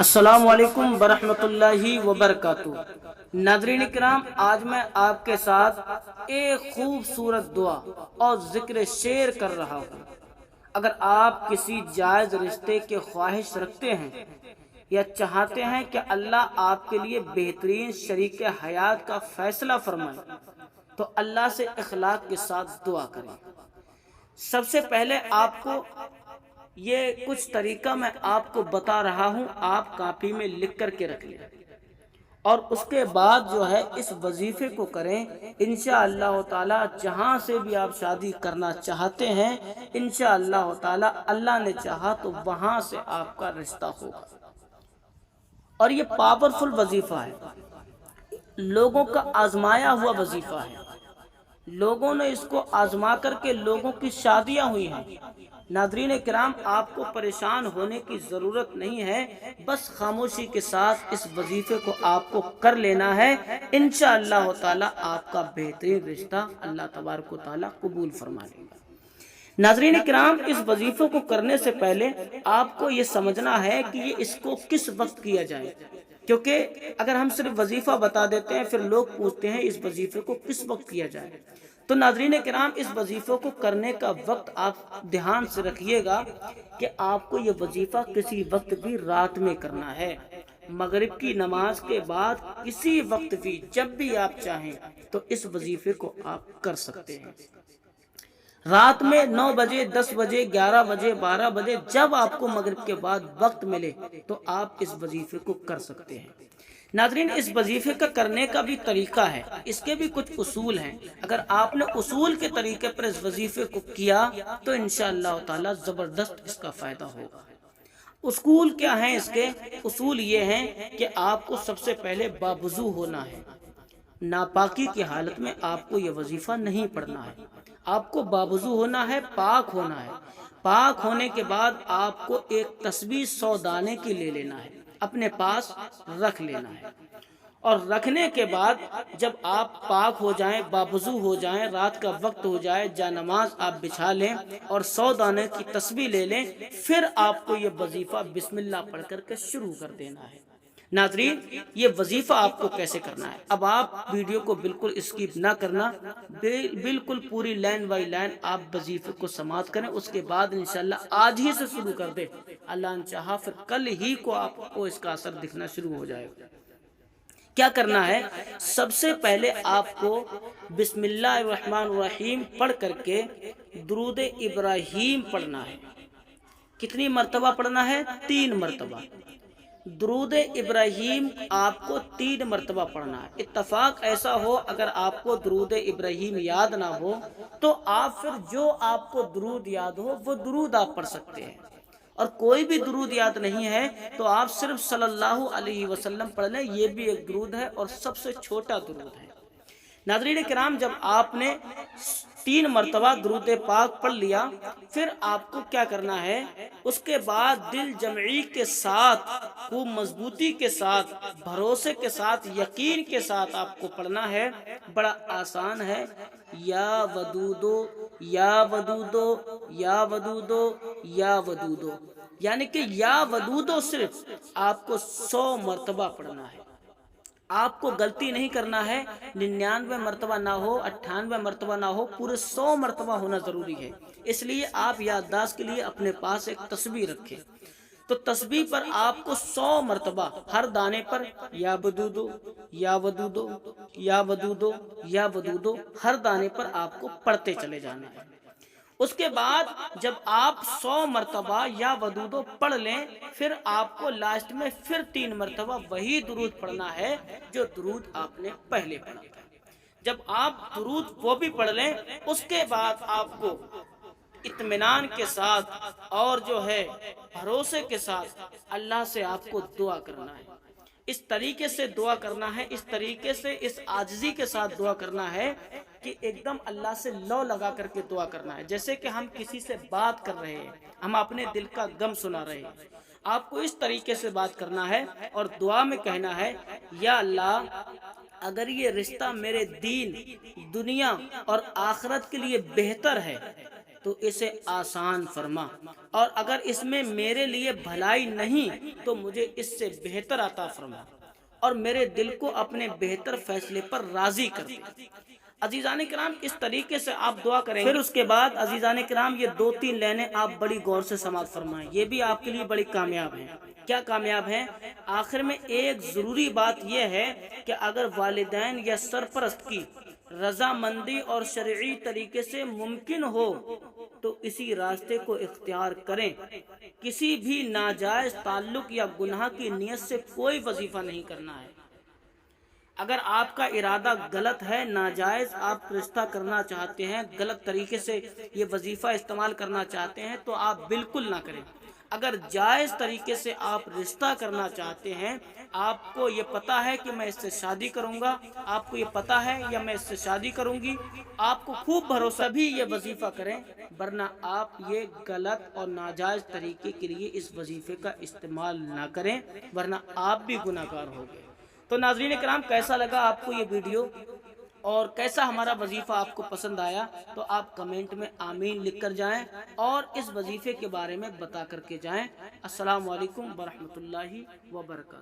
السلام علیکم ورحمۃ اللہ وبرکاتہ۔ ناظرین کرام، آج میں آپ کے ساتھ ایک خوبصورت دعا اور ذکر شعر کر رہا ہوں۔ اگر آپ کسی جائز رشتے کے خواہش رکھتے ہیں یا چاہتے ہیں کہ اللہ آپ کے لیے بہترین شریک حیات کا فیصلہ فرمائے تو اللہ سے اخلاص کے ساتھ دعا کریں۔ سب سے پہلے آپ کو یہ کچھ طریقہ میں آپ کو بتا رہا ہوں، آپ کاپی میں لکھ کر کے رکھ لیں، اور اس کے بعد جو ہے اس وظیفے کو کریں۔ انشاءاللہ تعالی جہاں سے بھی آپ شادی کرنا چاہتے ہیں، انشاءاللہ تعالی اللہ نے چاہا تو وہاں سے آپ کا رشتہ ہوگا۔ اور یہ پاورفل وظیفہ ہے، لوگوں کا آزمایا ہوا وظیفہ ہے، لوگوں نے اس کو آزما کر کے لوگوں کی شادیاں ہوئی ہیں۔ ناظرین کرام، آپ کو پریشان ہونے کی ضرورت نہیں ہے، بس خاموشی کے ساتھ اس وظیفے کو آپ کو کر لینا ہے۔ انشاءاللہ تعالی آپ کا بہترین رشتہ اللہ تبارک و تعالی قبول فرما لے گا۔ ناظرین کرام، اس وظیفے کو کرنے سے پہلے آپ کو یہ سمجھنا ہے کہ یہ اس کو کس وقت کیا جائے، کیونکہ اگر ہم صرف وظیفہ بتا دیتے ہیں پھر لوگ پوچھتے ہیں اس وظیفے کو کس وقت کیا جائے۔ تو ناظرین کرام، اس وظیفے کو کرنے کا وقت آپ دھیان سے رکھیے گا کہ آپ کو یہ وظیفہ کسی وقت بھی رات میں کرنا ہے، مغرب کی نماز کے بعد کسی وقت بھی، جب بھی آپ چاہیں تو اس وظیفے کو آپ کر سکتے ہیں۔ رات میں 9 بجے، 10 بجے، 11 بجے، 12 بجے، جب آپ کو مغرب کے بعد وقت ملے تو آپ اس وظیفے کو کر سکتے ہیں۔ ناظرین، اس وظیفے کا کرنے کا بھی طریقہ ہے، اس کے بھی کچھ اصول ہیں۔ اگر آپ نے اصول کے طریقے پر اس وظیفے کو کیا تو انشاءاللہ تعالی زبردست اس کا فائدہ ہوگا۔ اصول کیا ہیں اس کے؟ اصول یہ ہیں کہ آپ کو سب سے پہلے باوضو ہونا ہے۔ ناپاکی کی حالت میں آپ کو یہ وظیفہ نہیں پڑھنا ہے، آپ کو باوضو ہونا ہے، پاک ہونا ہے۔ پاک ہونے کے بعد آپ کو ایک تسبیح 100 دانے کی لے لینا ہے، اپنے پاس رکھ لینا ہے، اور رکھنے کے بعد جب آپ پاک ہو جائیں، باوضو ہو جائیں، رات کا وقت ہو جائے، جانماز آپ بچھا لیں اور 100 دانے کی تسبیح لے لیں، پھر آپ کو یہ وظیفہ بسم اللہ پڑھ کر کے شروع کر دینا ہے۔ ناظرین، یہ وظیفہ آپ کو کیسے کرنا ہے؟ اب آپ ویڈیو کو بالکل اسکپ نہ کرنا، بالکل پوری لائن بائی لائن آپ وظیفے کو سماعت کریں، اس کے بعد انشاءاللہ آج ہی سے شروع کر دیں، اللہ نے چاہا پھر کل ہی کو آپ کو اس کا اثر دکھنا شروع ہو جائے گا۔ کیا کرنا ہے؟ سب سے پہلے آپ کو بسم اللہ الرحمن الرحیم پڑھ کر کے درود ابراہیم پڑھنا ہے۔ کتنی مرتبہ پڑھنا ہے؟ 3 مرتبہ۔ درود ابراہیم آپ کو 3 مرتبہ پڑھنا ہے۔ اتفاق ایسا ہو اگر آپ کو درود ابراہیم یاد نہ ہو تو آپ پھر جو آپ کو درود یاد ہو وہ درود آپ پڑھ سکتے ہیں، اور کوئی بھی درود یاد نہیں ہے تو آپ صرف صلی اللہ علیہ وسلم پڑھ لیں، یہ بھی ایک درود ہے اور سب سے چھوٹا درود ہے۔ ناظرین کرام، جب آپ نے 3 مرتبہ درود پاک پڑھ لیا، پھر آپ کو کیا کرنا ہے؟ اس کے بعد دل جمعی کے ساتھ، خوب مضبوطی کے ساتھ، بھروسے کے ساتھ، یقین کے ساتھ آپ کو پڑھنا ہے۔ بڑا آسان ہے، یا ودودو یا ودودو یا ودودو یا ودودو، یعنی کہ یا ودودو صرف آپ کو 100 مرتبہ پڑھنا ہے۔ آپ کو غلطی نہیں کرنا ہے، 99 مرتبہ نہ ہو، 98 مرتبہ نہ ہو، پورے 100 مرتبہ ہونا ضروری ہے۔ اس لیے آپ یادداشت کے لیے اپنے پاس ایک تسبیح رکھیں، تو تسبیح پر آپ کو 100 مرتبہ ہر دانے پر یا ودودو یا ودودو یا ودودو یا ودودو ہر دانے پر آپ کو پڑھتے چلے جانا ہے۔ اس کے بعد جب آپ 100 مرتبہ یا ودودو پڑھ لیں، پھر آپ کو لاسٹ میں پھر 3 مرتبہ وہی درود پڑھنا ہے جو درود آپ نے پہلے پڑھا تھا۔ جب آپ درود وہ بھی پڑھ لیں، اس کے بعد آپ کو اطمینان کے ساتھ اور جو ہے بھروسے کے ساتھ اللہ سے آپ کو دعا کرنا ہے۔ اس طریقے سے دعا کرنا ہے، اس طریقے سے اس عاجزی کے ساتھ دعا کرنا ہے کہ ایک دم اللہ سے لو لگا کر کے دعا کرنا ہے، جیسے کہ ہم کسی سے بات کر رہے ہیں، ہم اپنے دل کا غم سنا رہے ہیں۔ آپ کو اس طریقے سے بات کرنا ہے اور دعا میں کہنا ہے، یا اللہ اگر یہ رشتہ میرے دین، دنیا اور آخرت کے لیے بہتر ہے تو اسے آسان فرما، اور اگر اس میں میرے لیے بھلائی نہیں تو مجھے اس سے بہتر عطا فرما اور میرے دل کو اپنے بہتر فیصلے پر راضی کر دے۔ عزیزان کرام اس طریقے سے آپ دعا کریں، پھر اس کے بعد عزیزان کرام یہ 2-3 لائنیں آپ بڑی غور سے سماعت فرمائیں، یہ بھی آپ کے لیے بڑی کامیاب ہیں۔ کیا کامیاب ہیں؟ آخر میں ایک ضروری بات یہ ہے کہ اگر والدین یا سرپرست کی رضامندی اور شرعی طریقے سے ممکن ہو تو اسی راستے کو اختیار کریں۔ کسی بھی ناجائز تعلق یا گناہ کی نیت سے کوئی وظیفہ نہیں کرنا ہے۔ اگر آپ کا ارادہ غلط ہے، ناجائز آپ رشتہ کرنا چاہتے ہیں، غلط طریقے سے یہ وظیفہ استعمال کرنا چاہتے ہیں تو آپ بالکل نہ کریں۔ اگر جائز طریقے سے آپ رشتہ کرنا چاہتے ہیں، آپ کو یہ پتا ہے کہ میں اس سے شادی کروں گا، آپ کو یہ پتا ہے یا میں اس سے شادی کروں گی، آپ کو خوب بھروسہ بھی یہ وظیفہ کریں، ورنہ آپ یہ غلط اور ناجائز طریقے کے لیے اس وظیفے کا استعمال نہ کریں، ورنہ آپ بھی گناہ گار ہو گئے۔ تو ناظرین کرام کیسا لگا آپ کو یہ ویڈیو اور کیسا ہمارا وظیفہ آپ کو پسند آیا؟ تو آپ کمنٹ میں آمین لکھ کر جائیں اور اس وظیفے کے بارے میں بتا کر کے جائیں۔ السلام علیکم ورحمۃ اللہ وبرکاتہ۔